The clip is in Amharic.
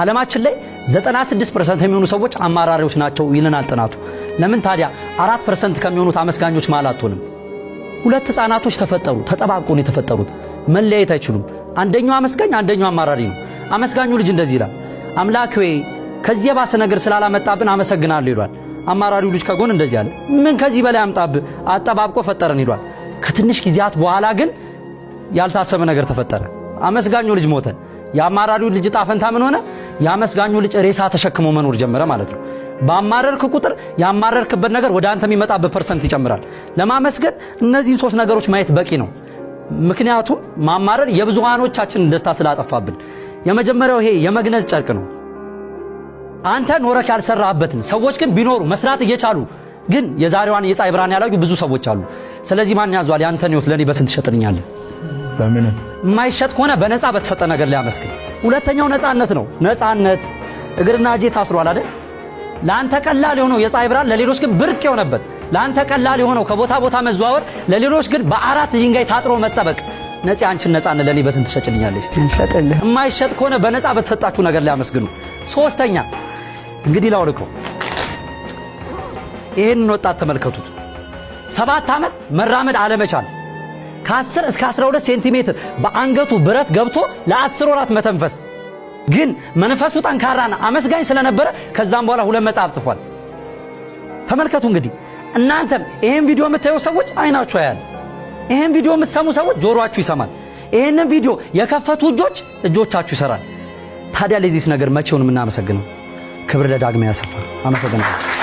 ዓለማችን ላይ 96% የሚሆኑ ሰዎች አማራሪዎች ናቸው ይለናል ጥናቱ። ለምን ታዲያ 4% ከሚሆኑት አመስጋኞች ማለት አትሆንም? ሁለት ህፃናቶች ተፈጠሩ፣ ተጠባብቀው ነው የተፈጠሩት። መለያየት አይችሉም። አንደኛው አመስጋኝ፣ አንደኛው አማራሪ ነው። አመስጋኙ ልጅ እንደዚህ ይላል፣ አምላክ ሆይ ከዚህ የባሰ ነገር ስላላመጣብን አመሰግናለሁ ይሏል። አማራሪው ልጅ ከጎን እንደዚህ አለ፣ ምን ከዚህ በላይ አምጣብህ አጠባብቆ ፈጠረን ይሏል። ከትንሽ ጊዜያት በኋላ ግን ያልታሰበ ነገር ተፈጠረ። አመስጋኙ ልጅ ሞተ። የአማራሪው ልጅ ጣፈንታ ምን ሆነ? የአመስጋኙ ልጅ ሬሳ ተሸክሞ መኖር ጀመረ ማለት ነው። ባማረርክ ቁጥር ያማረርክበት ነገር ወደ አንተ የሚመጣበት ፐርሰንት ይጨምራል። ለማመስገን እነዚህን 3 ነገሮች ማየት በቂ ነው። ምክንያቱም ማማረር የብዙሃኖቻችንን ደስታ ስላጠፋብን። የመጀመሪያው ይሄ የመግነዝ ጨርቅ ነው። አንተ ኖረክ ያልሰራህበትን ሰዎች ግን ቢኖሩ መስራት እየቻሉ ግን የዛሬዋን የፀሐይ ብርሃን ያላዩ ብዙ ሰዎች አሉ። ስለዚህ ማን ያዟል? ያንተን ህይወት ለኔ በስንት ትሸጥልኛለህ? በምን የማይሸጥ ከሆነ በነፃ በተሰጠ ነገር ላይ አመስግን። ሁለተኛው ነፃነት ነው። ነፃነት እግርና እጄ ታስሯል አይደል? ለአንተ ቀላል የሆነው የፀሐይ ብርሃን ለሌሎች ግን ብርቅ የሆነበት፣ ለአንተ ቀላል የሆነው ከቦታ ቦታ መዘዋወር ለሌሎች ግን በ4 ድንጋይ ታጥሮ መጠበቅ። ነፃ አንቺን ነፃነት ለኔ በስንት ትሸጭልኛለሽ? እንሸጥልህ። የማይሸጥ ከሆነ በነፃ በተሰጣችሁ ነገር ላይ አመስግኑ። ሶስተኛ እንግዲህ ላውልቀው፣ ይሄንን ወጣት ተመልከቱት። 7 ዓመት መራመድ አለመቻል፣ ከ10 እስከ 12 ሴንቲሜትር በአንገቱ ብረት ገብቶ ለ10 ወራት መተንፈስ፣ ግን መንፈሱ ጠንካራና አመስጋኝ ስለነበረ ከዛም በኋላ 2 መጽሐፍ ጽፏል። ተመልከቱ እንግዲህ እናንተም ይሄን ቪዲዮ የምታዩ ሰዎች አይናችሁ ያያል፣ ይሄን ቪዲዮ የምትሰሙ ሰዎች ጆሮአችሁ ይሰማል፣ ይሄንን ቪዲዮ የከፈቱ እጆቻችሁ ይሰራል። ታዲያ ለዚህስ ነገር መቼውን የምናመሰግነው? ክብር ለዳግማዊ አሰፋ። አመሰግናለሁ።